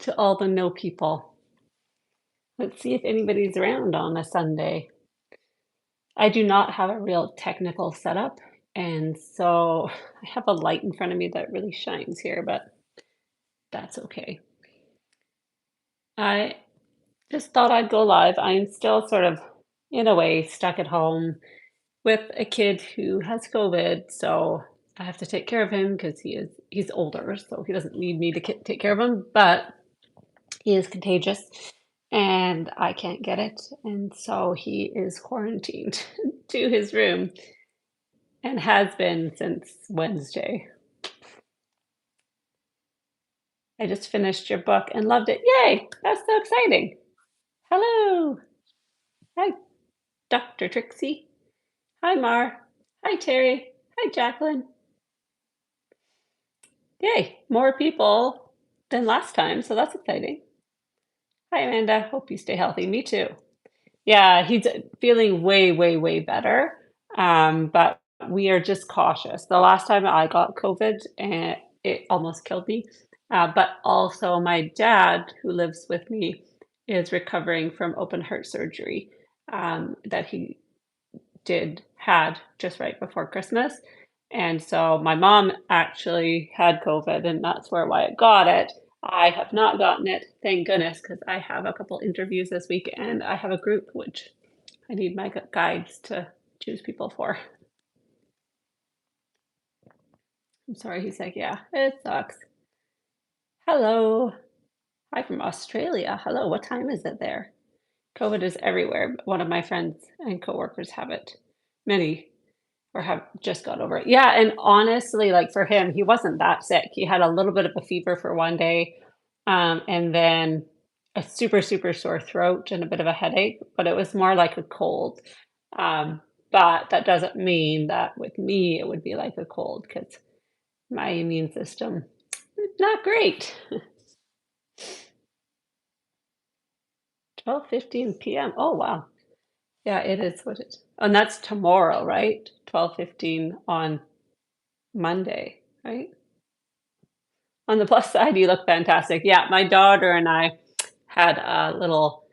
to all the no people. Let's see if anybody's around on a Sunday. I do not have a real technical setup, and so I have a light in front of me that really shines here, but that's okay. I just thought I'd go live. I'm still sort of, in a way, stuck at home with a kid who has COVID, so I have to take care of him because he's older, so he doesn't need me to take care of him, but he is contagious and I can't get it, and so he is quarantined to his room and has been since Wednesday. I just finished your book and loved it. Yay! That's so exciting. Hello. Hi, Dr. Trixie. Hi, Mar. Hi, Terry. Hi, Jacqueline. Yay, more people than last time, so that's exciting. Hi, Amanda. Hope you stay healthy. Me too. Yeah, he's feeling way, way, way better. But we are just cautious. The last time I got COVID, and it almost killed me. But also, my dad, who lives with me, is recovering from open heart surgery that he had just right before Christmas. And so my mom actually had COVID, and that's where Wyatt got it. I have not gotten it, thank goodness, because I have a couple interviews this week and I have a group which I need my guides to choose people for. I'm sorry, he's like, yeah, it sucks. Hello. Hi from Australia. Hello, what time is it there? COVID is everywhere. But one of my friends and coworkers have it. Many or have just got over it. Yeah, and honestly, like for him, he wasn't that sick. He had a little bit of a fever for one day, and then a super, super sore throat and a bit of a headache, but it was more like a cold. Um, but that doesn't mean that with me it would be like a cold because my immune system not great. 12:15 p.m. Oh wow. Yeah, it is what it. And that's tomorrow, right? 12:15 on Monday, right? On the plus side, you look fantastic. Yeah, my daughter and I had a little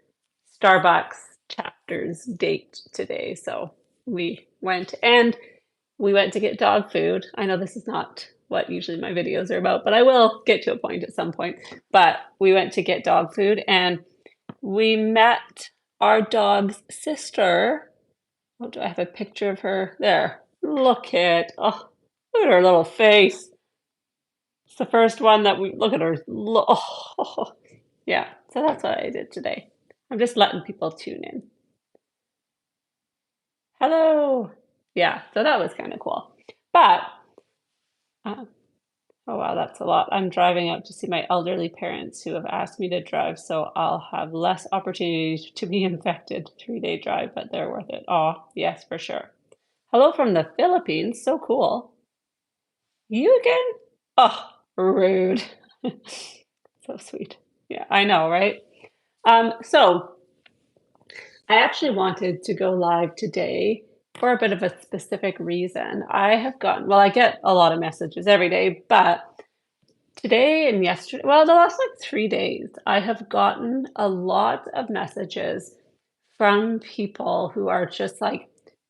Starbucks chapters date today, so we went to get dog food. I know this is not what usually my videos are about, but I will get to a point at some point. But we went to get dog food and we met our dog's sister. Oh, do I have a picture of her? There. Look at her little face. It's the first one that we look at her. Oh, yeah. So that's what I did today. I'm just letting people tune in. Hello. Yeah. So that was kind of cool. But uh, oh wow, that's a lot. I'm driving up to see my elderly parents who have asked me to drive, so I'll have less opportunities to be infected. 3-day drive, but they're worth it. Oh, yes, for sure. Hello from the Philippines. So cool. You again? Oh, rude. So sweet. Yeah, I know, right? So I actually wanted to go live today for a bit of a specific reason. I get a lot of messages every day, but today and yesterday, well, the last like 3 days, I have gotten a lot of messages from people who are just like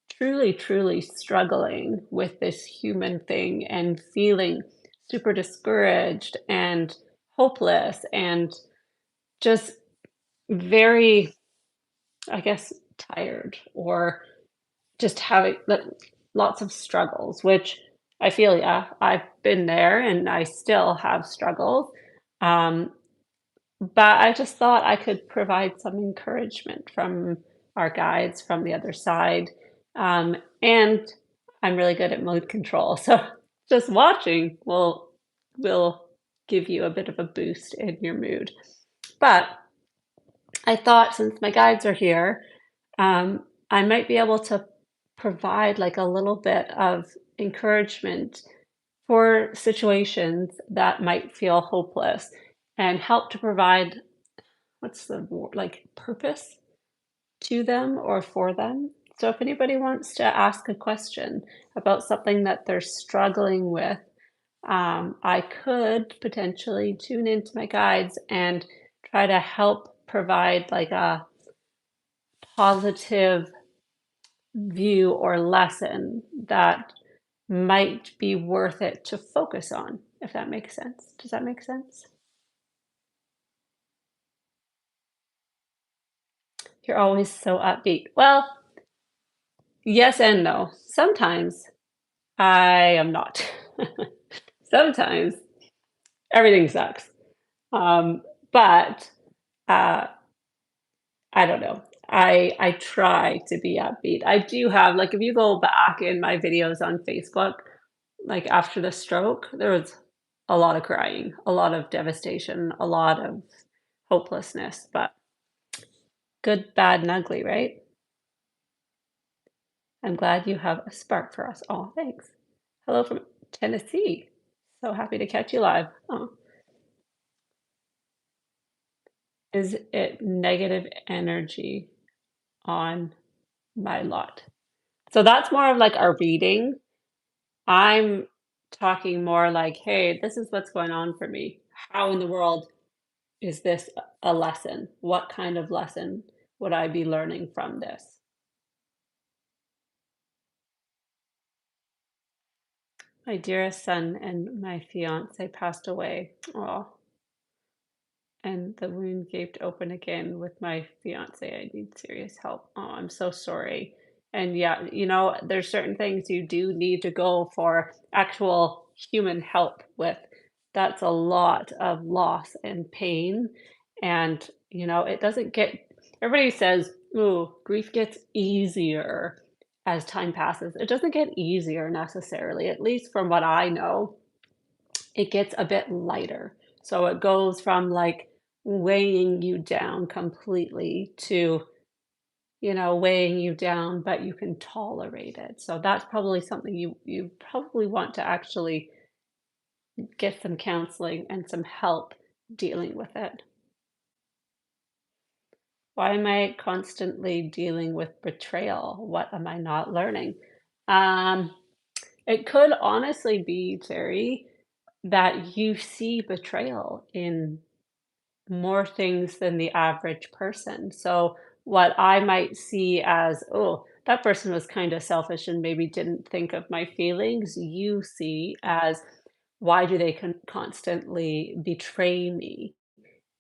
truly, truly struggling with this human thing and feeling super discouraged and hopeless and just very, I guess, tired or just having lots of struggles, which I feel, yeah, I've been there and I still have struggles. Um, but I just thought I could provide some encouragement from our guides from the other side. And I'm really good at mood control. So just watching will give you a bit of a boost in your mood. But I thought since my guides are here, I might be able to provide like a little bit of encouragement for situations that might feel hopeless and help to provide what's the word, like purpose to them or for them. So if anybody wants to ask a question about something that they're struggling with, I could potentially tune into my guides and try to help provide like a positive view or lesson that might be worth it to focus on, if that makes sense. Does that make sense? You're always so upbeat. Well, yes and no. Sometimes I am not. Sometimes everything sucks. Um, but uh, I don't know. I try to be upbeat. I do have like if you go back in my videos on Facebook, like after the stroke, there was a lot of crying, a lot of devastation, a lot of hopelessness, but good, bad, and ugly, right? I'm glad you have a spark for us all. Thanks. Hello from Tennessee. So happy to catch you live. Oh, is it negative energy on my lot? So that's more of like our reading. I'm talking more like, hey, this is what's going on for me. How in the world is this a lesson? What kind of lesson would I be learning from this? My dearest son and my fiance passed away. Oh, and the wound gaped open again with my fiance. I need serious help. Oh, I'm so sorry. And yeah, there's certain things you do need to go for actual human help with. That's a lot of loss and pain. And, it doesn't get, everybody says, ooh, grief gets easier as time passes. It doesn't get easier necessarily, at least from what I know it gets a bit lighter. So it goes from like weighing you down completely to, weighing you down, but you can tolerate it. So that's probably something you probably want to actually get some counseling and some help dealing with it. Why am I constantly dealing with betrayal? What am I not learning? Um, it could honestly be, Terry, that you see betrayal in more things than the average person. So what I might see as, oh, that person was kind of selfish and maybe didn't think of my feelings, you see as, why do they constantly betray me?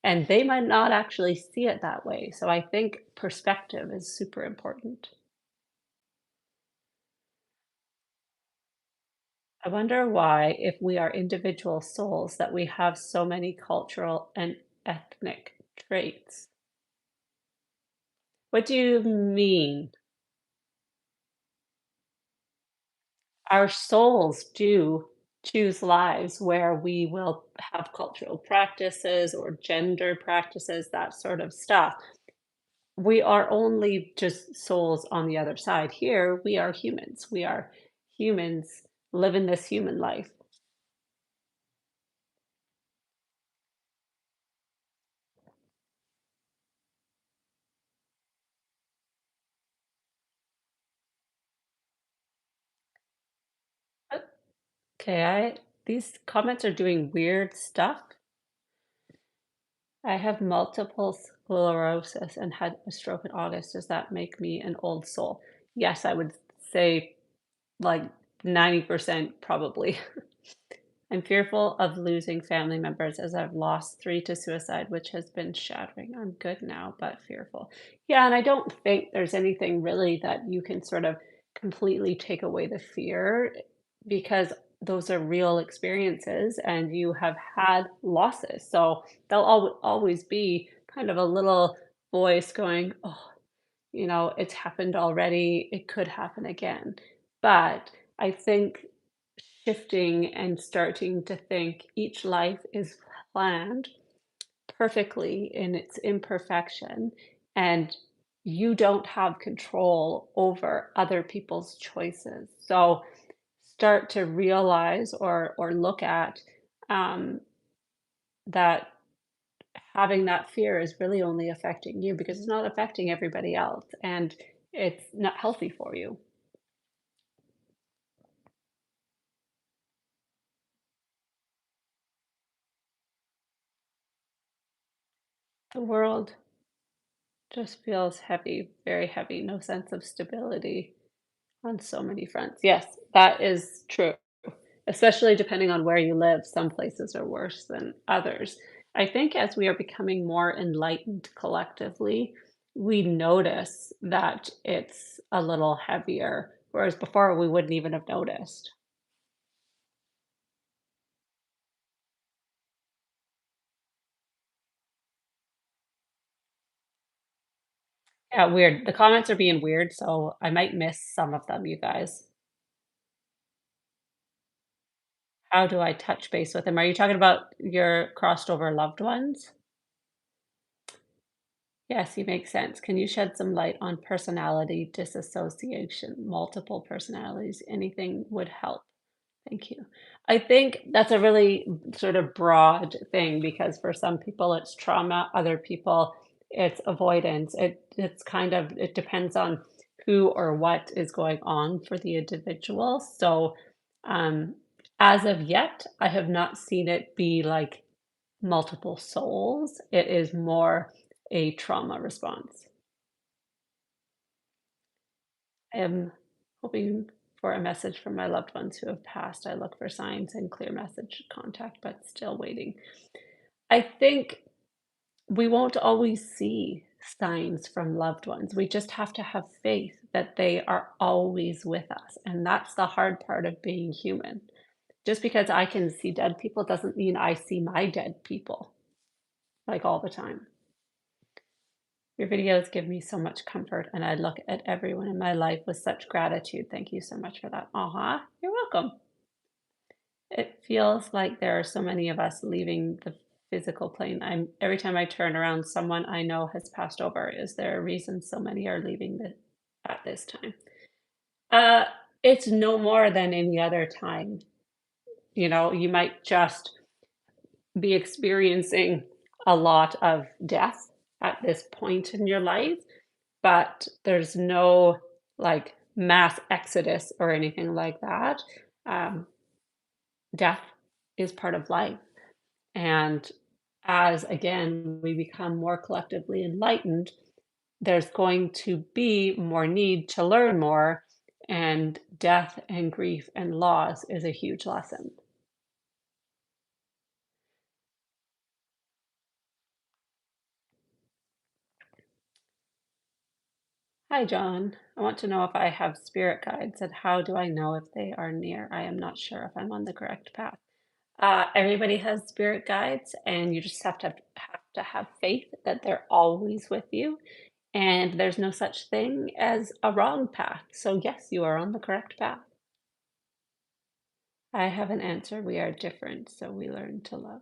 And they might not actually see it that way. So I think perspective is super important. I wonder why, if we are individual souls, that we have so many cultural and ethnic traits. What do you mean? Our souls do choose lives where we will have cultural practices or gender practices, that sort of stuff. We are only just souls on the other side. Here, we are humans. We are humans living this human life. Okay, these comments are doing weird stuff. I have multiple sclerosis and had a stroke in August. Does that make me an old soul? Yes, I would say like 90% probably. I'm fearful of losing family members as I've lost three to suicide, which has been shattering. I'm good now, but fearful. Yeah, and I don't think there's anything really that you can sort of completely take away the fear because those are real experiences and you have had losses. So there'll always be kind of a little voice going, oh, it's happened already. It could happen again. But I think shifting and starting to think each life is planned perfectly in its imperfection, and you don't have control over other people's choices. So start to realize or look at um, that having that fear is really only affecting you because it's not affecting everybody else, and it's not healthy for you. The world just feels heavy, very heavy, no sense of stability on so many fronts. Yes, that is true, especially depending on where you live. Some places are worse than others. I think as we are becoming more enlightened collectively, we notice that it's a little heavier, whereas before we wouldn't even have noticed. Yeah, weird. The comments are being weird, so I might miss some of them, you guys. How do I touch base with them? Are you talking about your crossed over loved ones? Yes, you make sense. Can you shed some light on personality disassociation, multiple personalities? Anything would help. Thank you. I think that's a really sort of broad thing because for some people it's trauma, other people it's avoidance. It's kind of it depends on who or what is going on for the individual. So um as of yet, I have not seen it be like multiple souls. It is more a trauma response. I am hoping for a message from my loved ones who have passed. I look for signs and clear message contact, but still waiting. I think we won't always see signs from loved ones. We just have to have faith that they are always with us. And that's the hard part of being human. Just because I can see dead people doesn't mean I see my dead people like all the time. Your videos give me so much comfort, and I look at everyone in my life with such gratitude. Thank you so much for that. You're welcome. It feels like there are so many of us leaving the physical plane. I'm every time I turn around, someone I know has passed over. Is there a reason so many are leaving at this time? Uh, it's no more than any other time. You know, you might just be experiencing a lot of death at this point in your life, but there's no like mass exodus or anything like that. Um, Death is part of life. And as again, we become more collectively enlightened, there's going to be more need to learn more. And death and grief and loss is a huge lesson. Hi, John. I want to know if I have spirit guides and how do I know if they are near? I am not sure if I'm on the correct path. Everybody has spirit guides, and you just have to have faith that they're always with you, and there's no such thing as a wrong path. So yes, you are on the correct path. I have an answer. We are different, so we learn to love.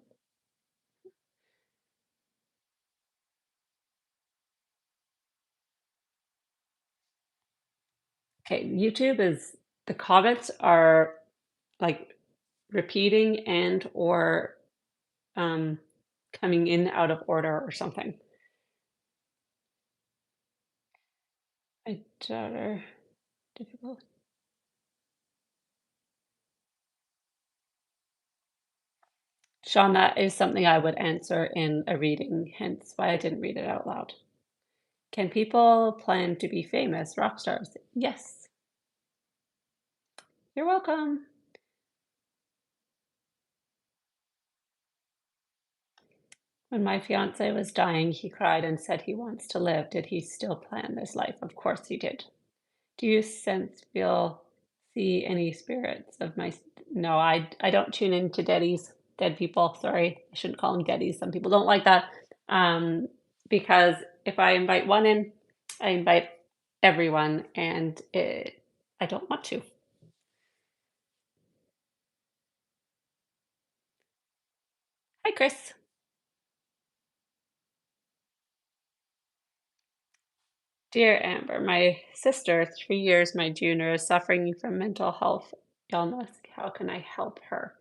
Okay, YouTube is the comments are like repeating and or um, coming in out of order or something. My daughter, difficult. Sean, that is something I would answer in a reading, hence why I didn't read it out loud. Can people plan to be famous rock stars? Yes. You're welcome. When my fiance was dying, he cried and said he wants to live. Did he still plan this life? Of course he did. Do you see any spirits of my? No, I don't tune into dead people. Sorry, I shouldn't call them deadies. Some people don't like that. Um, because if I invite one in, I invite everyone, and I don't want to. Hi, Chris. Dear Amber, my sister, 3 years my junior, is suffering from mental health illness. How can I help her?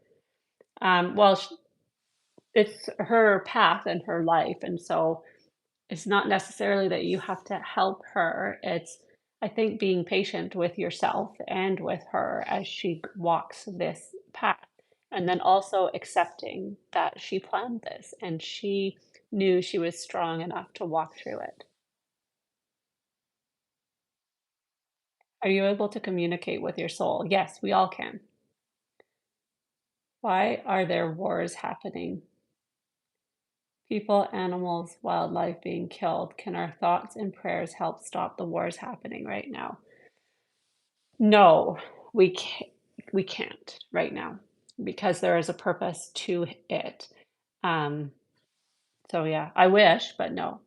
Well, it's her path and her life, and so it's not necessarily that you have to help her. It's, I think, being patient with yourself and with her as she walks this path. And then also accepting that she planned this and she knew she was strong enough to walk through it. Are you able to communicate with your soul? Yes, we all can. Why are there wars happening? People, animals, wildlife being killed. Can our thoughts and prayers help stop the wars happening right now? No, we can't right now because there is a purpose to it. Um, so yeah, I wish, but no.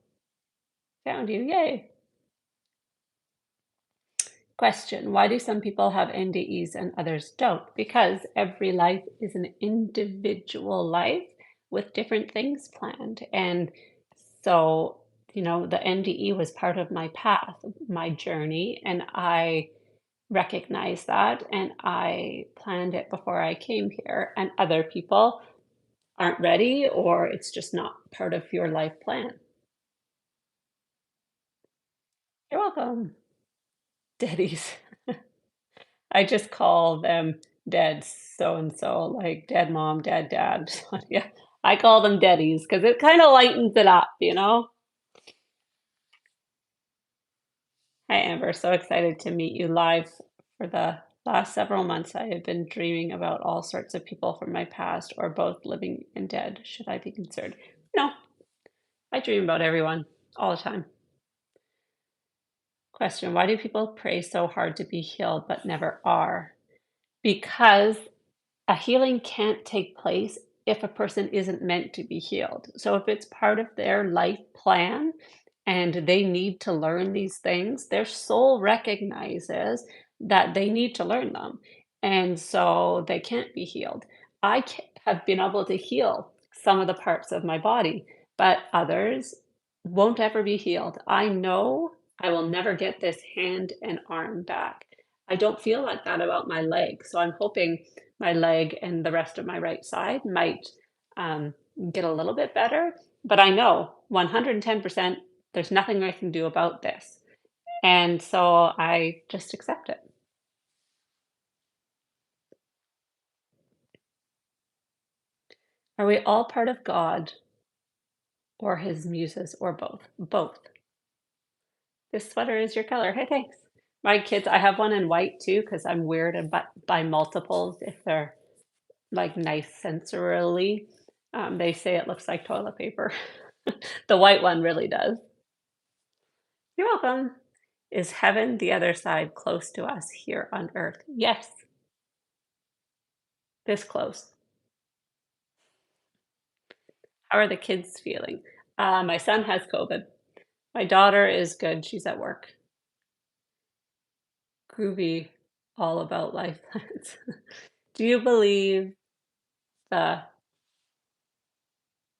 Found you. Yay. Question: why do some people have NDEs and others don't? Because every life is an individual life with different things planned. And so, the NDE was part of my path, my journey, and I recognize that and I planned it before I came here. And other people aren't ready or it's just not part of your life plan. You're welcome. Daddies. I just call them dead so and so, like dead mom, dead dad. So, yeah, I call them daddies because it kind of lightens it up. Hi, Amber. So excited to meet you live. For the last several months, I have been dreaming about all sorts of people from my past or both living and dead. Should I be concerned? No, I dream about everyone all the time. Question: why do people pray so hard to be healed but never are? Because a healing can't take place if a person isn't meant to be healed. So if it's part of their life plan and they need to learn these things, their soul recognizes that they need to learn them. And so they can't be healed. Have been able to heal some of the parts of my body, but others won't ever be healed. I know I will never get this hand and arm back. I don't feel like that about my leg. So I'm hoping my leg and the rest of my right side might um, get a little bit better. But I know 110% there's nothing I can do about this. And so I just accept it. Are we all part of God or his muses or both? Both. This sweater is your color. Hey, thanks. My kids, I have one in white too because I'm weird and buy multiples if they're like nice sensorily. They say it looks like toilet paper. The white one really does. You're welcome. Is heaven the other side close to us here on earth? Yes, this close. How are the kids feeling? My son has COVID. My daughter is good. She's at work. Groovy, all about life plans. Do you believe the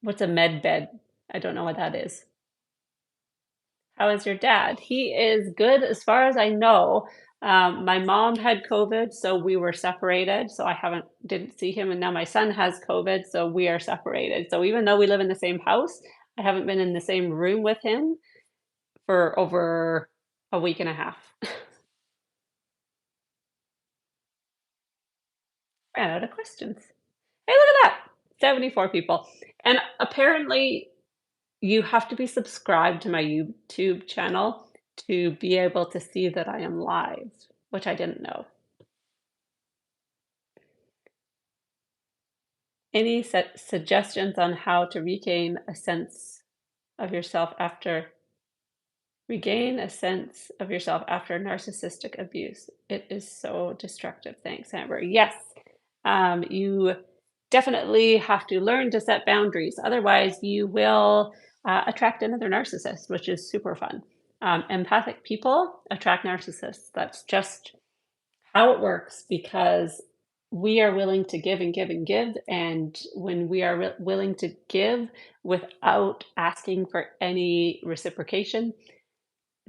what's a med bed? I don't know what that is. How is your dad? He is good as far as I know. My mom had COVID, so we were separated. So I didn't see him, and now my son has COVID, so we are separated. So even though we live in the same house, I haven't been in the same room with him for over a week and a half. Ran out of questions. Hey, look at that! 74 people. And apparently, you have to be subscribed to my YouTube channel to be able to see that I am live, which I didn't know. Any suggestions on how to of yourself after regain a sense of yourself after narcissistic abuse? It is so destructive. Thanks, Amber. Yes, you definitely have to learn to set boundaries. Otherwise, you will attract another narcissist, which is super fun. Empathic people attract narcissists. That's just how it works because we are willing to give and give and give. And when we are willing to give without asking for any reciprocation,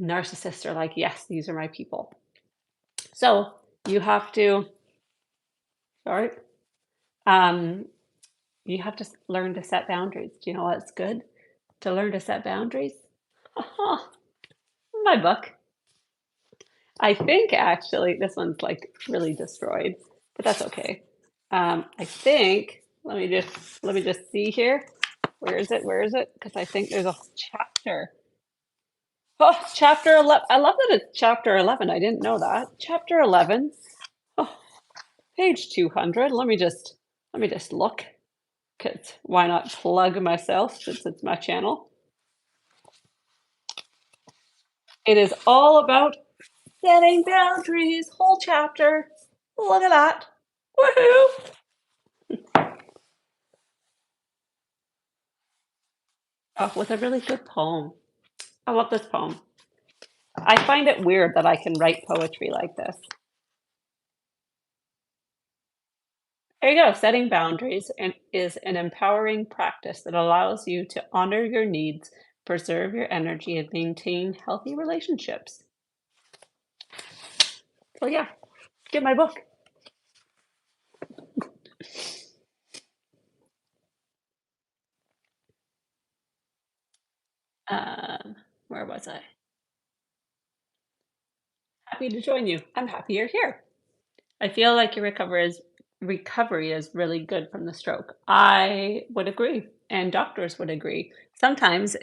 narcissists are like, yes, these are my people. So you have to, sorry, um, you have to learn to set boundaries. Do you know what's good? To learn to set boundaries? My book. I think actually this one's like really destroyed, but that's okay. I think, let me just see here. Where is it? Where is it? Because I think there's a chapter. Oh, chapter 11. I love that it's chapter 11. I didn't know that. Chapter 11. Oh, page 200. Let me just look. 'Cause why not plug myself since it's my channel? It is all about setting boundaries. Whole chapter. Look at that. Woohoo! Oh, with a really good poem. I love this poem. I find it weird that I can write poetry like this. There you go. Setting boundaries and is an empowering practice that allows you to honor your needs, preserve your energy, and maintain healthy relationships. So yeah, get my book. Where was I? Happy to join you. I'm happy you're here. I feel like your recovery is really good from the stroke. I would agree, and doctors would agree. Sometimes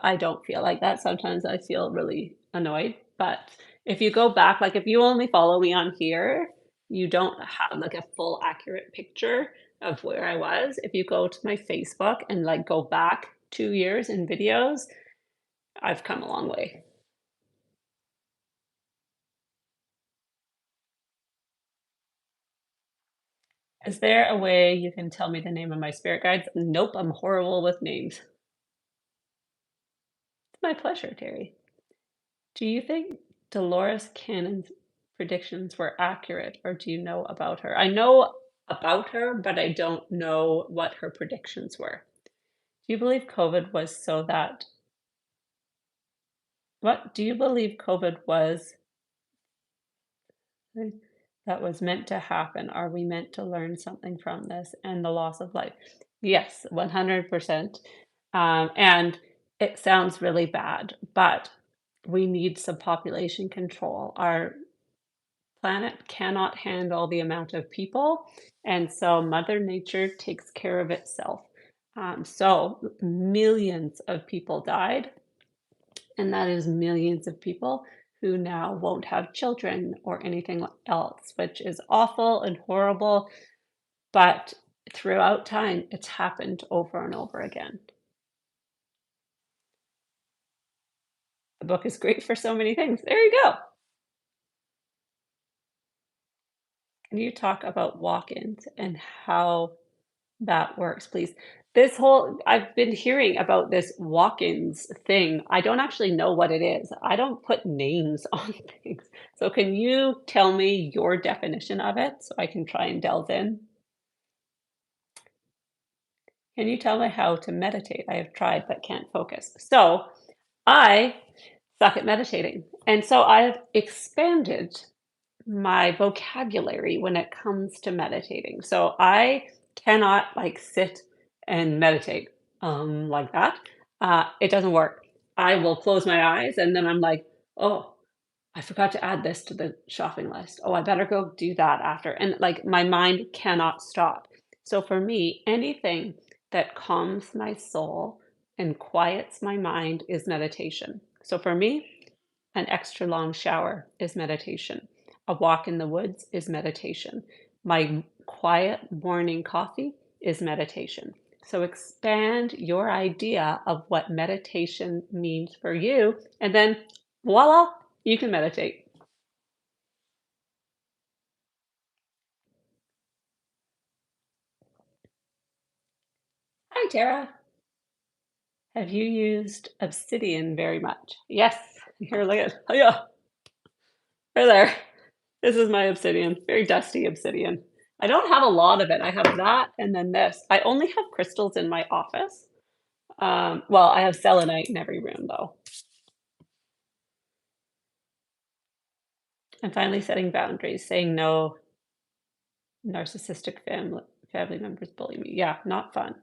I don't feel like that. Sometimes I feel really annoyed. But if you go back, like if you only follow me on here, you don't have like a full accurate picture of where I was. If you go to my Facebook and like go back 2 years in videos, I've come a long way. Is there a way you can tell me the name of my spirit guides? Nope, I'm horrible with names. It's my pleasure, Terry. Do you think Dolores Cannon's predictions were accurate, or do you know about her? I know about her, but I don't know what her predictions were. Do you believe COVID was so that what do you believe COVID was that was meant to happen? Are we meant to learn something from this and the loss of life? Yes, 100%. And it sounds really bad, but we need some population control. Our planet cannot handle the amount of people, and so Mother Nature takes care of itself. So millions of people died, and that is millions of people who now won't have children or anything else, which is awful and horrible. But throughout time, it's happened over and over again. The book is great for so many things. There you go. Can you talk about walk-ins and how that works, please? I've been hearing about this walk-ins thing. I don't actually know what it is. I don't put names on things. So can you tell me your definition of it so I can try and delve in? Can you tell me how to meditate? I have tried but can't focus. So I suck at meditating. And so I've expanded my vocabulary when it comes to meditating. So I cannot like sit and meditate like that. It doesn't work. I will close my eyes and then I'm like, oh, I forgot to add this to the shopping list. Oh, I better go do that after. And like my mind cannot stop. So for me, anything that calms my soul and quiets my mind is meditation. So for me, an extra long shower is meditation. A walk in the woods is meditation. My quiet morning coffee is meditation. So expand your idea of what meditation means for you, and then voila, you can meditate. Hi, Tara. Have you used Obsidian very much? Yes. Here, look at, oh yeah, right there. This is my Obsidian, very dusty Obsidian. I don't have a lot of it. I have that and then this. I only have crystals in my office. Well, I have selenite in every room though. I'm finally setting boundaries, saying no, narcissistic family members bully me. Yeah, not fun.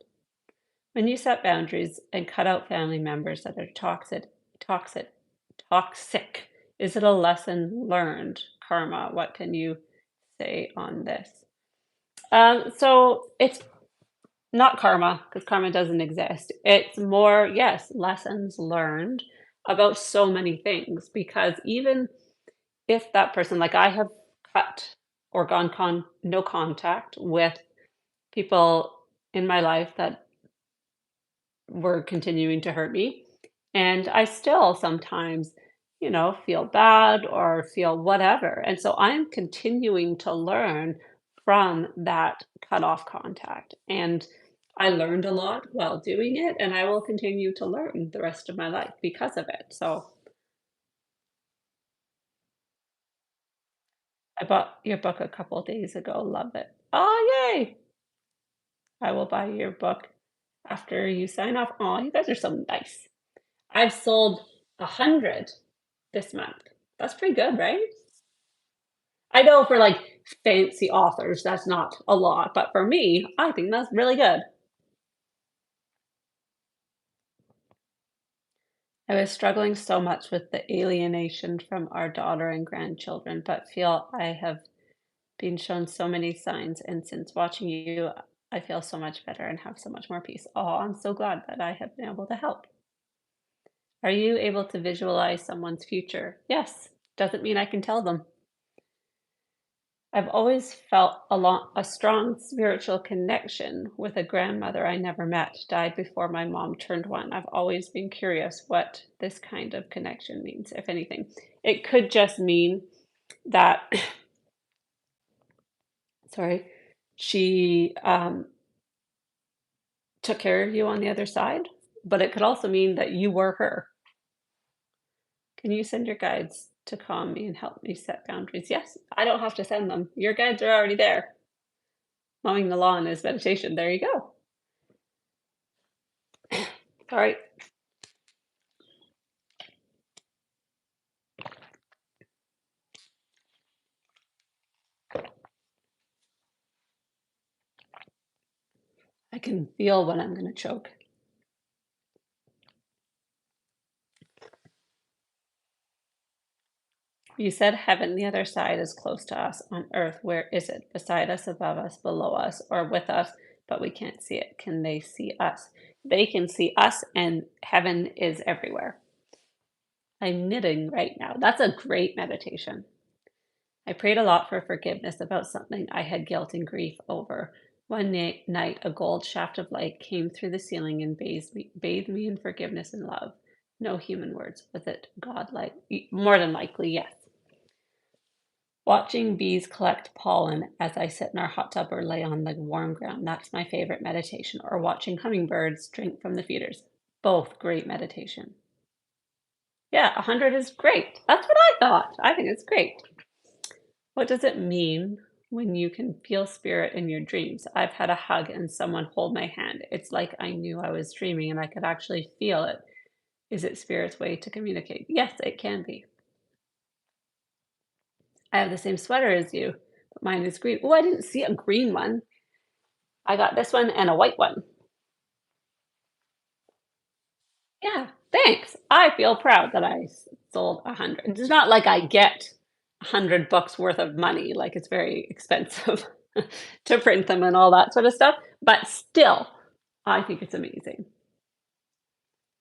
When you set boundaries and cut out family members that are toxic, toxic, is it a lesson learned? Karma, what can you say on this? So it's not karma, because karma doesn't exist. It's more, yes, lessons learned about so many things. Because even if that person, like I have cut or gone no contact with people in my life that were continuing to hurt me. And I still sometimes, feel bad or feel whatever. And so I'm continuing to learn from that cut off contact. And I learned a lot while doing it, and I will continue to learn the rest of my life because of it. So I bought your book a couple days ago. Love it. Oh, yay! I will buy your book after you sign off. Oh, you guys are so nice. I've sold 100 this month. That's pretty good, right? I know for like fancy authors, that's not a lot, but for me, I think that's really good. I was struggling so much with the alienation from our daughter and grandchildren, but feel I have been shown so many signs. And since watching you, I feel so much better and have so much more peace. Oh, I'm so glad that I have been able to help. Are you able to visualize someone's future? Yes. Doesn't mean I can tell them. I've always felt a strong spiritual connection with a grandmother I never met, died before my mom turned one. I've always been curious what this kind of connection means, if anything. It could just mean that, sorry, she took care of you on the other side, but it could also mean that you were her. Can you send your guides to calm me and help me set boundaries? Yes, I don't have to send them. Your guides are already there. Mowing the lawn is meditation. There you go. All right. I can feel when I'm going to choke. You said heaven, the other side is close to us on earth. Where is it? Beside us, above us, below us, or with us, but we can't see it. Can they see us? They can see us, and heaven is everywhere. I'm knitting right now. That's a great meditation. I prayed a lot for forgiveness about something I had guilt and grief over. One night, a gold shaft of light came through the ceiling and bathed me in forgiveness and love. No human words. Was it God like? More than likely, yes. Watching bees collect pollen as I sit in our hot tub or lay on the warm ground. That's my favorite meditation. Or watching hummingbirds drink from the feeders. Both great meditation. Yeah, 100 is great. That's what I thought. I think it's great. What does it mean when you can feel spirit in your dreams? I've had a hug and someone hold my hand. It's like I knew I was dreaming and I could actually feel it. Is it spirit's way to communicate? Yes, it can be. I have the same sweater as you, but mine is green. Oh, I didn't see a green one. I got this one and a white one. Yeah, thanks. I feel proud that sold 100. It's not like I get 100 bucks worth of money, like it's very expensive to print them and all that sort of stuff, but still, I think it's amazing.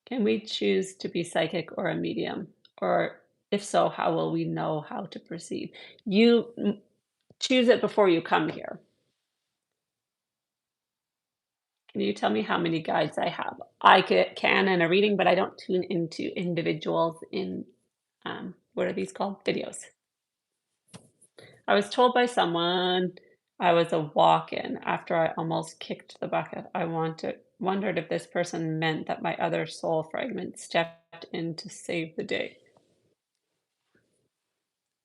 Can we choose to be psychic or a medium? Or if so, how will we know how to proceed? You choose it before you come here. Can you tell me how many guides I have? Can in a reading, but I don't tune into individuals in, what are these called? Videos. I was told by someone I was a walk-in after I almost kicked the bucket. Wondered if this person meant that my other soul fragment stepped in to save the day.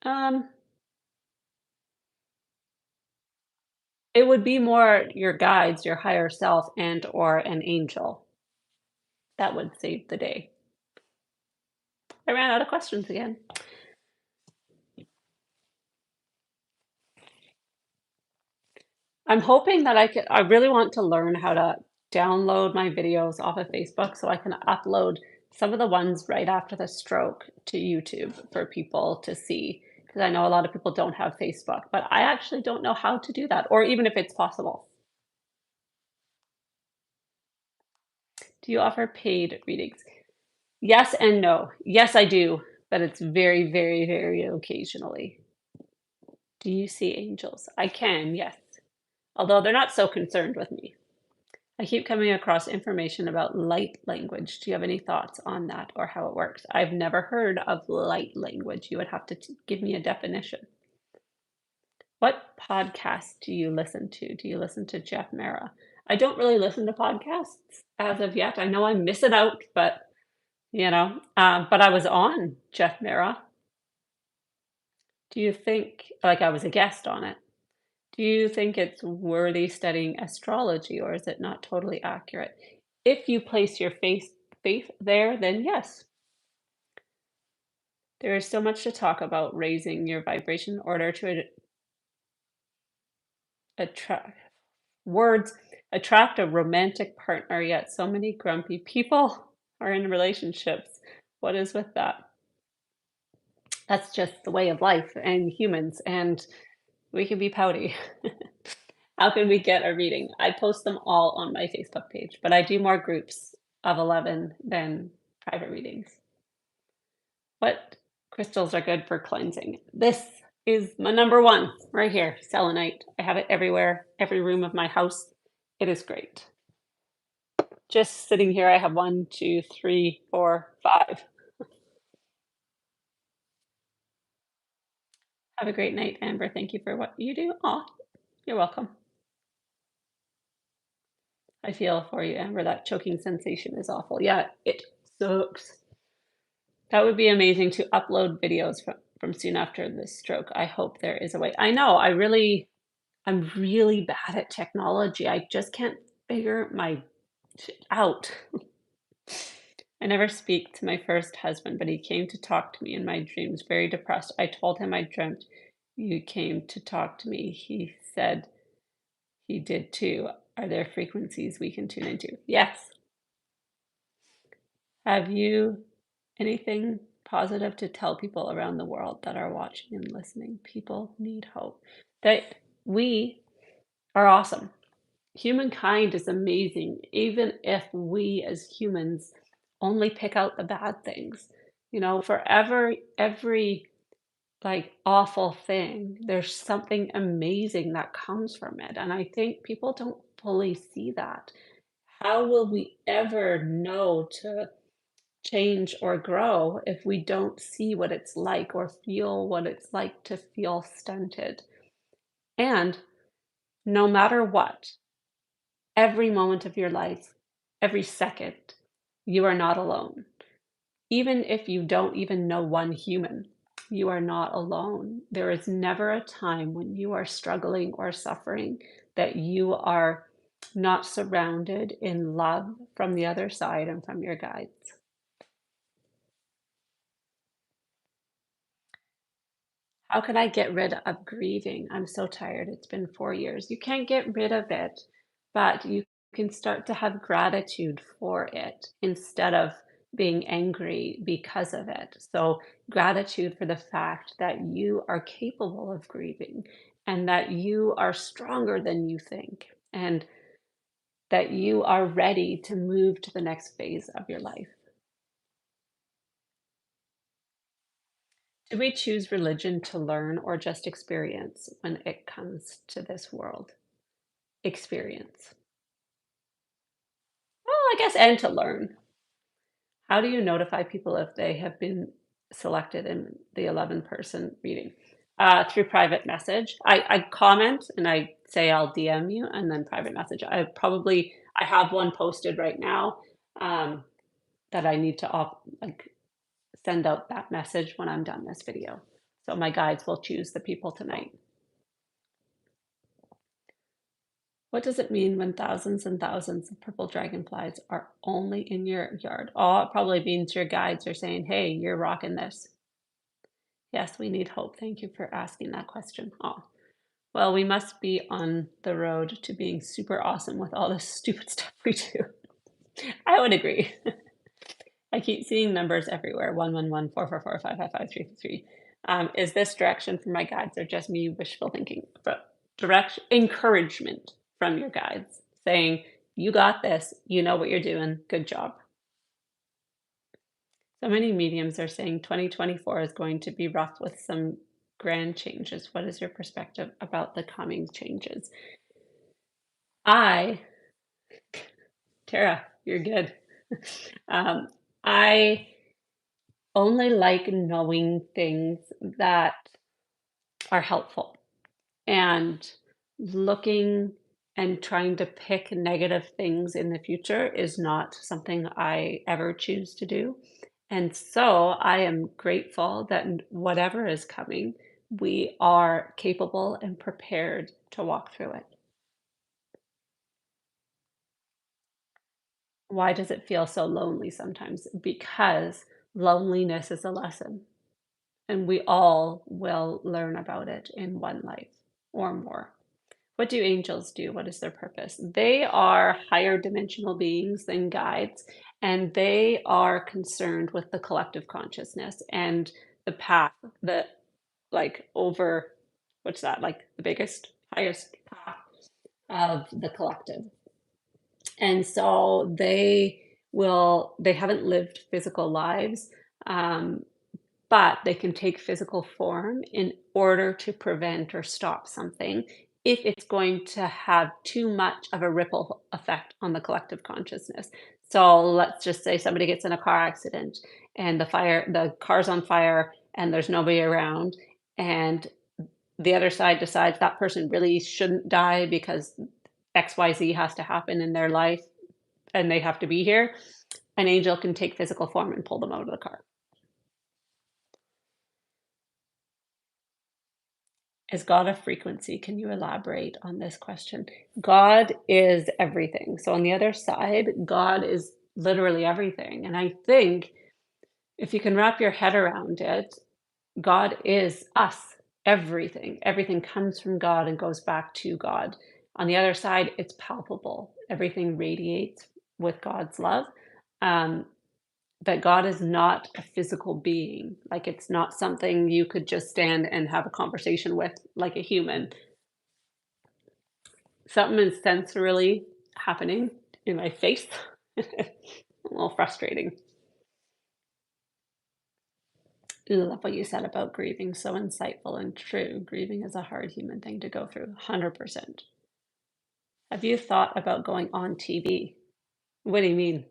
Um, it would be more your guides, your higher self, and or an angel that would save the day. I ran out of questions again. I'm hoping that I really want to learn how to download my videos off of Facebook so I can upload some of the ones right after the stroke to YouTube for people to see. because I know a lot of people don't have Facebook, but I actually don't know how to do that, or even if it's possible. Do you offer paid readings? Yes and no. Yes, I do, but it's very, very, very occasionally. Do you see angels? I can, yes, although they're not so concerned with me. I keep coming across information about light language. Do you have any thoughts on that or how it works? I've never heard of light language. You would have to give me a definition. What podcast do you listen to? Do you listen to Jeff Mara? I don't really listen to podcasts as of yet. I know I'm missing out, but but I was on Jeff Mara. Do you think, like I was a guest on it, do you think it's worthy studying astrology or is it not totally accurate? If you place your faith there, then yes. There is so much to talk about raising your vibration in order to attract words, attract a romantic partner, yet so many grumpy people are in relationships. What is with that? That's just the way of life and humans, and we can be pouty. How can we get a reading? I post them all on my Facebook page, but I do more groups of 11 than private readings. What crystals are good for cleansing? This is my number one right here, selenite. I have it everywhere, every room of my house. It is great. Just sitting here, I have one, two, three, four, five. Have a great night, Amber. Thank you for what you do. Aw, you're welcome. I feel for you, Amber. That choking sensation is awful. Yeah, it sucks. That would be amazing to upload videos from soon after this stroke. I hope there is a way. I know, I'm really bad at technology. I just can't figure my shit out. I never speak to my first husband, but he came to talk to me in my dreams, very depressed. I told him I dreamt you came to talk to me. He said he did too. Are there frequencies we can tune into? Yes. Have you anything positive to tell people around the world that are watching and listening? People need hope. That we are awesome. Humankind is amazing, even if we as humans only pick out the bad things. For every like awful thing, there's something amazing that comes from it. And I think people don't fully see that. How will we ever know to change or grow if we don't see what it's like or feel what it's like to feel stunted? And no matter what, every moment of your life, every second, you are not alone. Even if you don't even know one human, you are not alone. There is never a time when you are struggling or suffering that you are not surrounded in love from the other side and from your guides. How can I get rid of grieving? I'm so tired. It's been 4 years. You can't get rid of it, but you can start to have gratitude for it instead of being angry because of it. So, gratitude for the fact that you are capable of grieving and that you are stronger than you think and that you are ready to move to the next phase of your life. Do we choose religion to learn or just experience when it comes to this world? Experience. Well, I guess, and to learn. How do you notify people if they have been selected in the 11-person reading? Through private message. I comment and I say I'll DM you and then private message. I have one posted right now um, that I need to send out that message when I'm done this video. So my guides will choose the people tonight. What does it mean when thousands and thousands of purple dragonflies are only in your yard? Oh, it probably means your guides are saying, hey, you're rocking this. Yes, we need hope. Thank you for asking that question. Oh, well, we must be on the road to being super awesome with all this stupid stuff we do. I would agree. I keep seeing numbers everywhere. 111, 444, 555, 333. Is this direction from my guides or just me wishful thinking? But direct encouragement from your guides saying, you got this, you know what you're doing, good job. So many mediums are saying 2024 is going to be rough with some grand changes. What is your perspective about the coming changes? I, Tara, you're good. I only like knowing things that are helpful, and looking and trying to pick negative things in the future is not something I ever choose to do. And so I am grateful that whatever is coming, we are capable and prepared to walk through it. Why does it feel so lonely sometimes? Because loneliness is a lesson, and we all will learn about it in one life or more. What do angels do? What is their purpose? They are higher dimensional beings than guides, and they are concerned with the collective consciousness and the path that, like, over what's that, like the biggest, highest path of the collective. And so they haven't lived physical lives, um, but they can take physical form in order to prevent or stop something if it's going to have too much of a ripple effect on the collective consciousness. So let's just say somebody gets in a car accident and the car's on fire and there's nobody around, and the other side decides that person really shouldn't die because XYZ has to happen in their life and they have to be here. An angel can take physical form and pull them out of the car. Is God a frequency? Can you elaborate on this question? God is everything. So on the other side, God is literally everything. And I think if you can wrap your head around it, God is us, everything. Everything comes from God and goes back to God. On the other side, it's palpable. Everything radiates with God's love. Um, but God is not a physical being. Like, it's not something you could just stand and have a conversation with like a human. Something is sensorily happening in my face. A little frustrating. I love what you said about grieving. So insightful and true. Grieving is a hard human thing to go through. 100%. Have you thought about going on TV? What do you mean?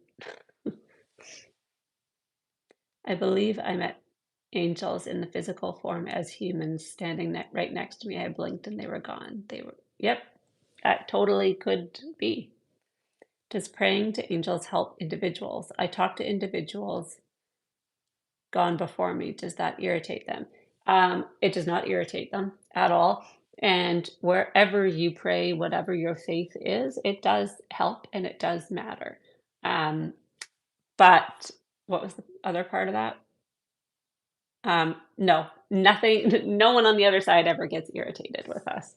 I believe I met angels in the physical form as humans standing right next to me. I blinked and they were gone. Yep, that totally could be. Does praying to angels help individuals? I talk to individuals gone before me. Does that irritate them? It does not irritate them at all. And wherever you pray, whatever your faith is, it does help and it does matter. Um, but what was the other part of that? No, nothing, no one on the other side ever gets irritated with us.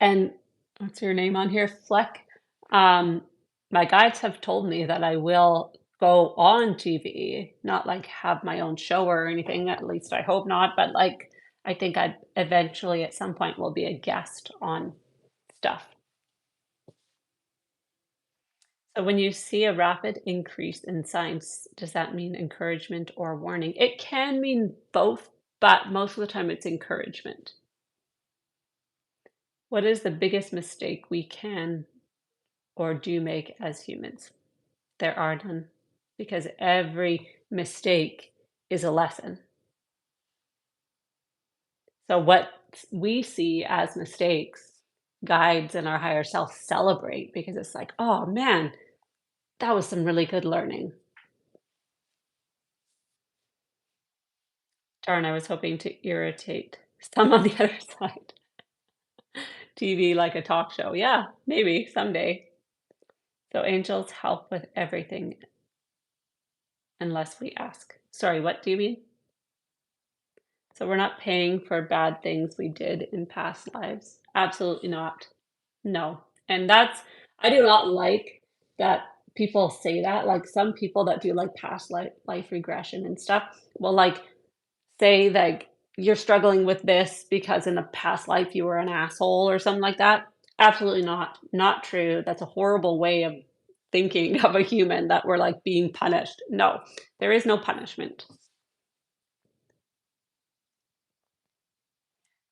And what's your name on here? Fleck. Um, my guides have told me that I will go on TV, not like have my own show or anything, at least I hope not, but like I think I eventually at some point will be a guest on stuff. So when you see a rapid increase in signs, does that mean encouragement or warning? It can mean both, but most of the time it's encouragement. What is the biggest mistake we can or do make as humans? There are none, because every mistake is a lesson. So what we see as mistakes, guides and our higher self celebrate because it's like, oh man, that was some really good learning. Darn, I was hoping to irritate some on the other side. TV like a talk show. Yeah, maybe someday. So angels help with everything unless we ask. Sorry, what do you mean? So we're not paying for bad things we did in past lives. Absolutely not. No. And I do not like that people say that, like, some people that do, like, past life regression and stuff will, like, say, like, "You're struggling with this because in a past life you were an asshole," or something like that. Absolutely not. Not true. That's a horrible way of thinking of a human that we're, like, being punished. No, there is no punishment.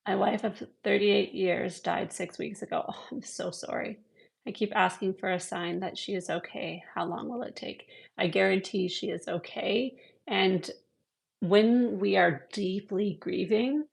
My wife of 38 years died 6 weeks ago. Oh, I'm so sorry. I keep asking for a sign that she is okay. How long will it take? I guarantee she is okay, and when we are deeply grieving,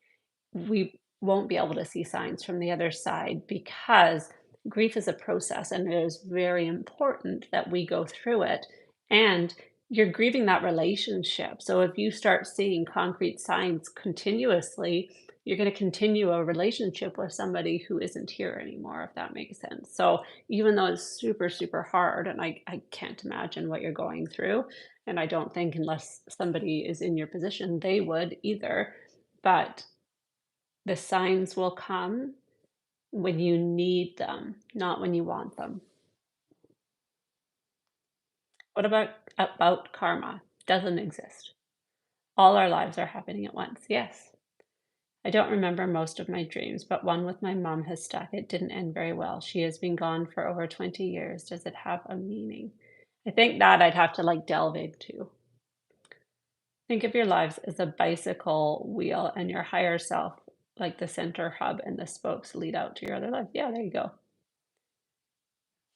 we won't be able to see signs from the other side because grief is a process and it is very important that we go through it. And you're grieving that relationship. So if you start seeing concrete signs continuously, you're going to continue a relationship with somebody who isn't here anymore, if that makes sense. So even though it's super, super hard, and I can't imagine what you're going through, and I don't think unless somebody is in your position, they would either. But the signs will come when you need them, not when you want them. What about karma? Doesn't exist. All our lives are happening at once. Yes. I don't remember most of my dreams, but one with my mom has stuck. It didn't end very well. She has been gone for over 20 years. Does it have a meaning? I think that I'd have to like delve into. Think of your lives as a bicycle wheel and your higher self, like the center hub and the spokes lead out to your other life. Yeah, there you go.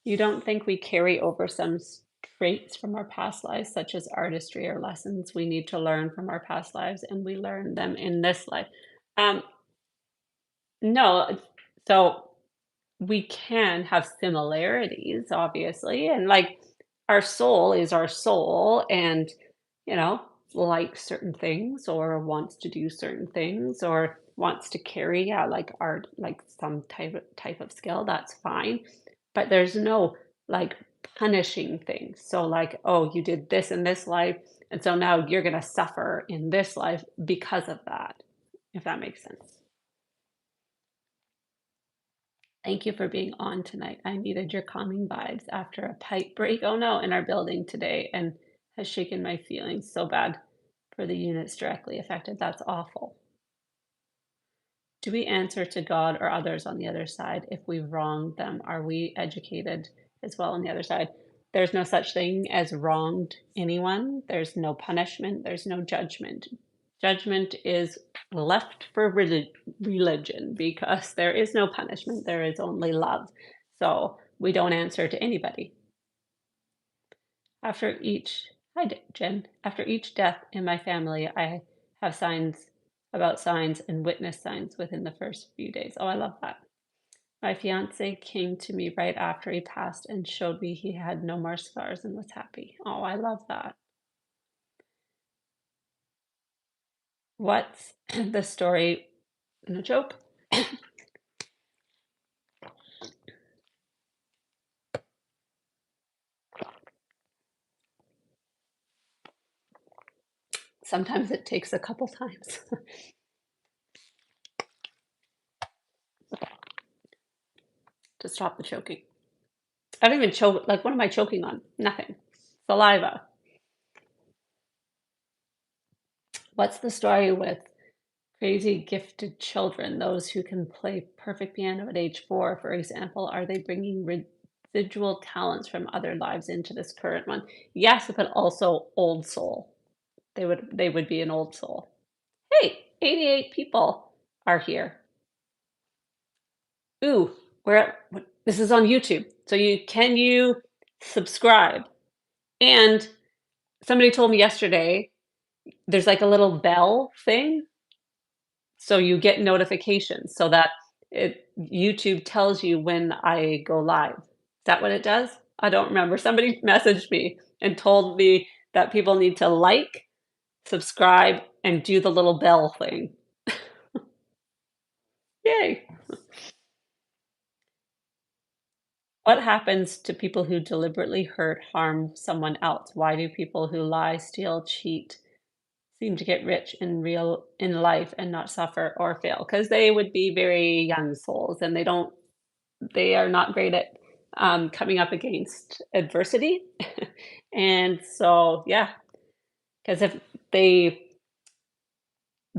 You don't think we carry over some traits from our past lives, such as artistry or lessons we need to learn from our past lives, and we learn them in this life? Um, no, so we can have similarities, obviously, and like our soul is our soul, and you know, likes certain things or wants to do certain things or wants to carry, yeah, like art, like some type of skill. That's fine, but there's no like punishing things. So like, oh, you did this in this life, and so now you're gonna suffer in this life because of that, if that makes sense. Thank you for being on tonight. I needed your calming vibes after a pipe break, oh no, in our building today and has shaken my feelings so bad for the units directly affected. That's awful. Do we answer to God or others on the other side if we wronged them? Are we educated as well on the other side? There's no such thing as wronged anyone. There's no punishment. There's no judgment. Judgment is left for religion because there is no punishment. There is only love. So we don't answer to anybody. After each, hi Jen, after each death in my family, I have signs about signs and witness signs within the first few days. Oh, I love that. My fiance came to me right after he passed and showed me he had no more scars and was happy. Oh, I love that. What's the story? No joke. Sometimes it takes a couple times to stop the choking. I don't even choke. Like, what am I choking on? Nothing. Saliva. What's the story with crazy gifted children, those who can play perfect piano at age 4, for example? Are they bringing residual talents from other lives into this current one? Yes, but also old soul. They would be an old soul. Hey, 88 people are here. Ooh, this is on YouTube. So you subscribe? And somebody told me yesterday there's like a little bell thing, so you get notifications so that YouTube tells you when I go live. Is that what it does? I don't remember. Somebody messaged me and told me that people need to like, subscribe, and do the little bell thing. Yay. What happens to people who deliberately hurt, harm someone else? Why do people who lie, steal, cheat seem to get rich in life and not suffer or fail? Because they would be very young souls and they are not great at coming up against adversity. And so, yeah, because if they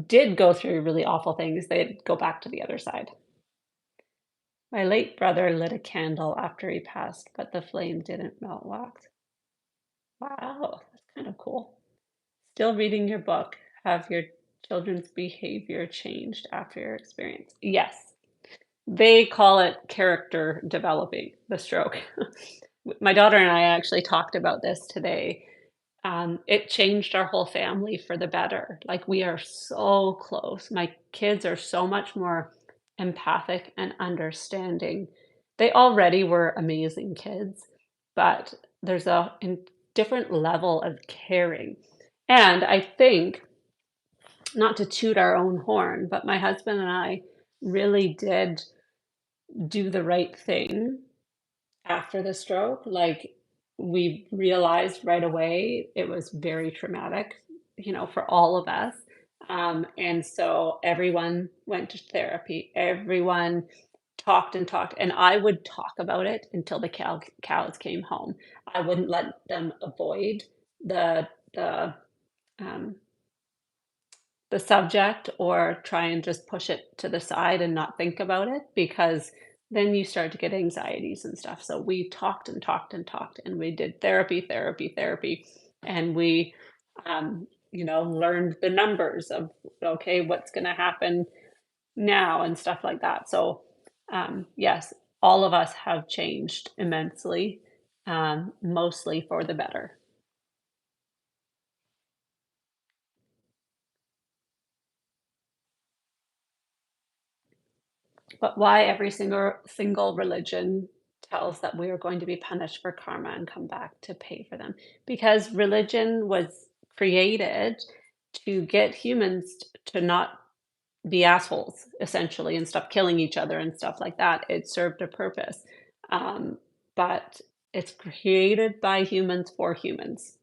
did go through really awful things, they'd go back to the other side. My late brother lit a candle after he passed, but the flame didn't melt wax. Wow, that's kind of cool. Still reading your book. Have your children's behavior changed after your experience? Yes. They call it character developing, the stroke. My daughter and I actually talked about this today. It changed our whole family for the better. Like, we are so close. My kids are so much more empathic and understanding. They already were amazing kids, but there's different level of caring. And I think, not to toot our own horn, but my husband and I really did do the right thing after the stroke. Like, we realized right away it was very traumatic, for all of us. And so everyone went to therapy. Everyone talked and talked, and I would talk about it until the cows came home. I wouldn't let them avoid the the um, the subject or try and just push it to the side and not think about it, because then you start to get anxieties and stuff. So we talked and talked and talked, and we did therapy, therapy, therapy, and we, learned the numbers of, okay, what's going to happen now and stuff like that. So, yes, all of us have changed immensely, mostly for the better. But why every single religion tells that we are going to be punished for karma and come back to pay for them? Because religion was created to get humans to not be assholes, essentially, and stop killing each other and stuff like that. It served a purpose. Um, but it's created by humans for humans.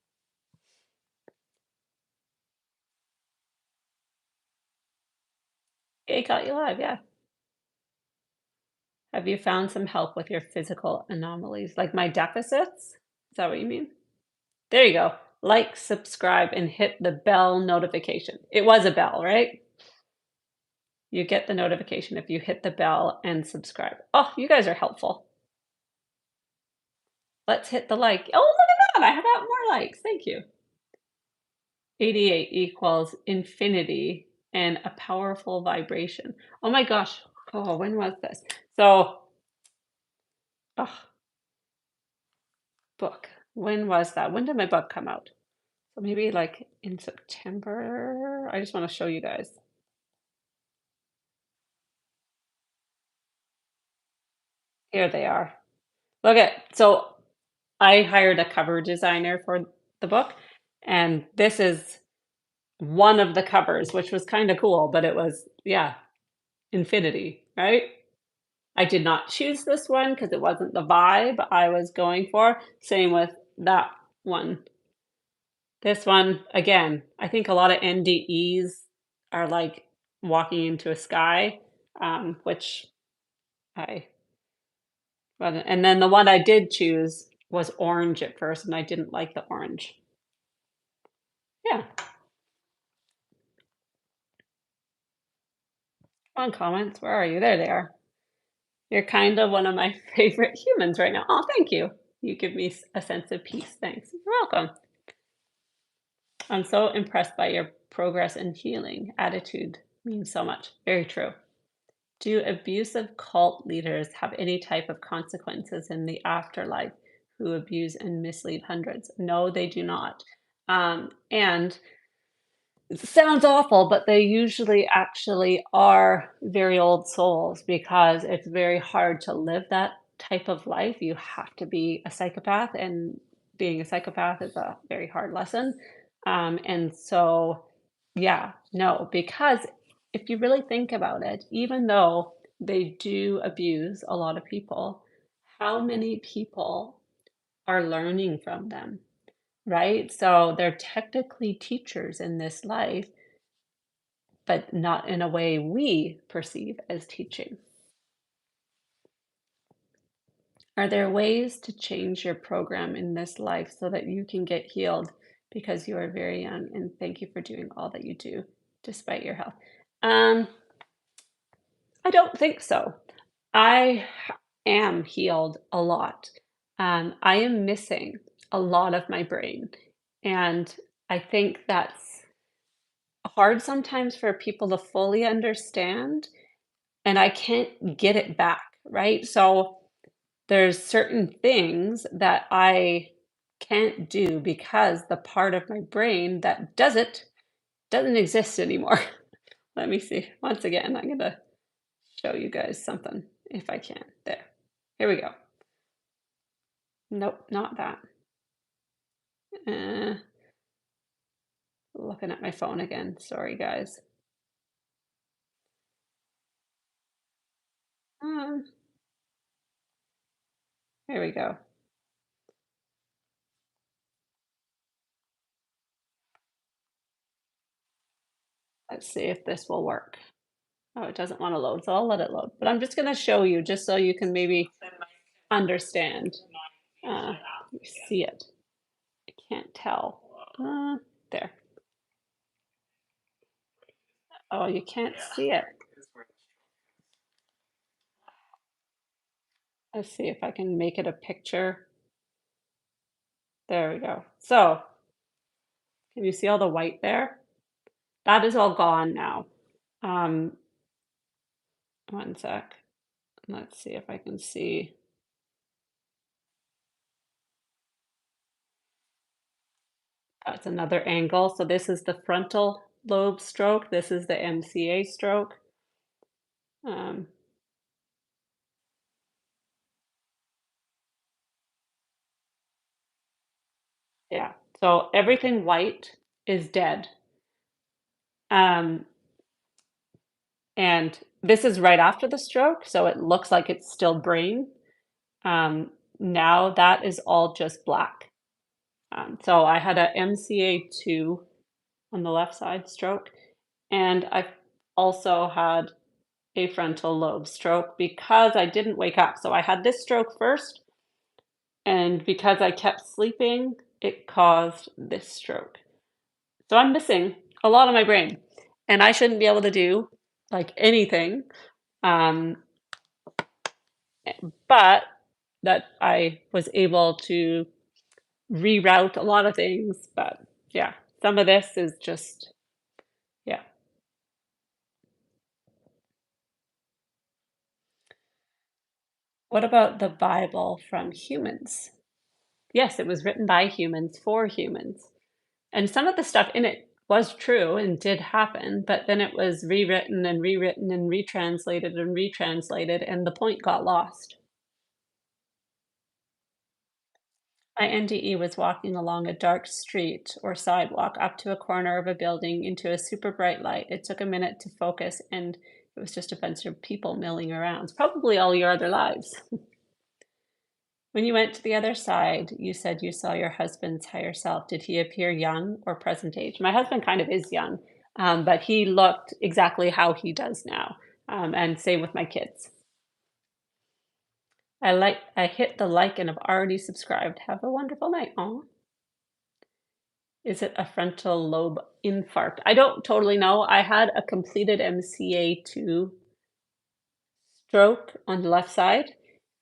It got you alive, yeah. Have you found some help with your physical anomalies, like my deficits? Is that what you mean? There you go. Like, subscribe, and hit the bell notification. It was a bell, right? You get the notification if you hit the bell and subscribe. Oh, you guys are helpful. Let's hit the like. Oh, look at that. I have got more likes. Thank you. 88 equals infinity and a powerful vibration. Oh my gosh. Oh, when was this? So, oh, book. When was that? When did my book come out? So maybe like in September. I just want to show you guys. Here they are. Look at, so I hired a cover designer for the book, and this is one of the covers, which was kind of cool, but it was, yeah, infinity, right? I did not choose this one because it wasn't the vibe I was going for. Same with that one. This one, again, I think a lot of NDEs are like walking into a sky, which I, and then the one I did choose was orange at first, and I didn't like the orange. Yeah. Come on, comments. Where are you? There they are. You're kind of one of my favorite humans right now. Oh, thank you. You give me a sense of peace. Thanks. You're welcome. I'm so impressed by your progress and healing. Attitude means so much. Very true. Do abusive cult leaders have any type of consequences in the afterlife who abuse and mislead hundreds? No, they do not. And it sounds awful, but they usually actually are very old souls, because it's very hard to live that type of life. You have to be a psychopath, and being a psychopath is a very hard lesson. And so, yeah, no, because if you really think about it, even though they do abuse a lot of people, how many people are learning from them? Right? So they're technically teachers in this life, but not in a way we perceive as teaching. Are there ways to change your program in this life so that you can get healed because you are very young? And thank you for doing all that you do despite your health. Um, I don't think so. I am healed a lot. I am missing a lot of my brain. And I think that's hard sometimes for people to fully understand. And I can't get it back, right? So there's certain things that I can't do because the part of my brain that does it doesn't exist anymore. Let me see. Once again, I'm gonna show you guys something if I can. There. Here we go. Nope, not that. Uh, looking at my phone again. Sorry, guys. Um, here we go. Let's see if this will work. Oh, it doesn't want to load, so I'll let it load. But I'm just going to show you just so you can maybe understand. You see it. I can't tell. There. Oh, you can't see it. Let's see if I can make it a picture. There we go. So, can you see all the white there? That is all gone now. Um, one sec. Let's see if I can see. That's another angle. So this is the frontal lobe stroke. This is the MCA stroke. Um, yeah. So everything white is dead. Um, and this is right after the stroke, so it looks like it's still brain. Um, now that is all just black. So I had a MCA2 on the left side stroke, and I've also had a frontal lobe stroke because I didn't wake up. So I had this stroke first, and because I kept sleeping, it caused this stroke. So I'm missing a lot of my brain, and I shouldn't be able to do like anything. Um, but that I was able to reroute a lot of things. But yeah, some of this is just, yeah. What about the Bible from humans? Yes, it was written by humans for humans. And some of the stuff in it was true and did happen, but then it was rewritten and retranslated, and the point got lost. My NDE was walking along a dark street or sidewalk up to a corner of a building into a super bright light. It took a minute to focus, and it was just a bunch of people milling around. It's probably all your other lives. When you went to the other side, you said you saw your husband's higher self. Did he appear young or present age? My husband kind of is young, but he looked exactly how he does now. And same with my kids. I hit the like and have already subscribed. Have a wonderful night. Oh, is it a frontal lobe infarct? I don't totally know. I had a completed MCA2 stroke on the left side.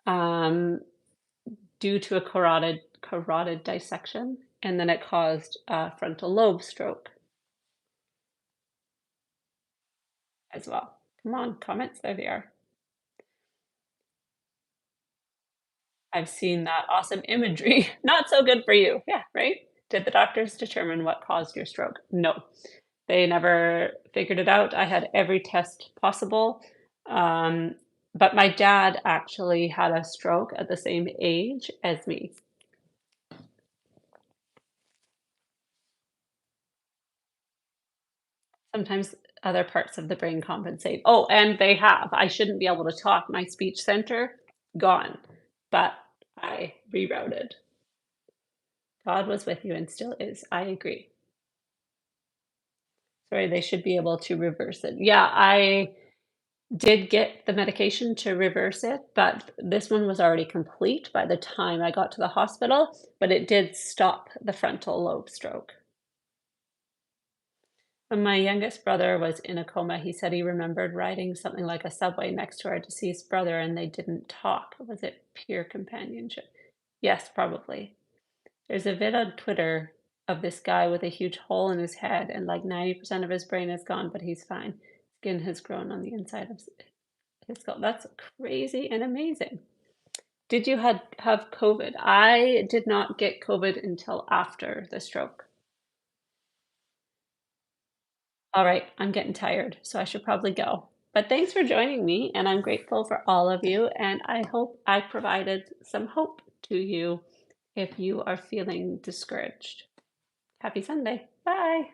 Um, due to a carotid dissection, and then it caused a frontal lobe stroke as well. Come on, comments, there they are. I've seen that awesome imagery. Not so good for you. Yeah, right? Did the doctors determine what caused your stroke? No, they never figured it out. I had every test possible. Um, but my dad actually had a stroke at the same age as me. Sometimes other parts of the brain compensate. Oh, and they have. I shouldn't be able to talk. My speech center, gone. But I rerouted. God was with you and still is. I agree. Sorry, they should be able to reverse it. Yeah, did get the medication to reverse it, but this one was already complete by the time I got to the hospital, but it did stop the frontal lobe stroke. When my youngest brother was in a coma, he said he remembered riding something like a subway next to our deceased brother and they didn't talk. Was it pure companionship? Yes, probably. There's a vid on Twitter of this guy with a huge hole in his head and like 90% of his brain is gone, but he's fine. Skin has grown on the inside of his skull. That's crazy and amazing. Did you have COVID? I did not get COVID until after the stroke. All right, I'm getting tired, so I should probably go. But thanks for joining me, and I'm grateful for all of you, and I hope I provided some hope to you if you are feeling discouraged. Happy Sunday. Bye.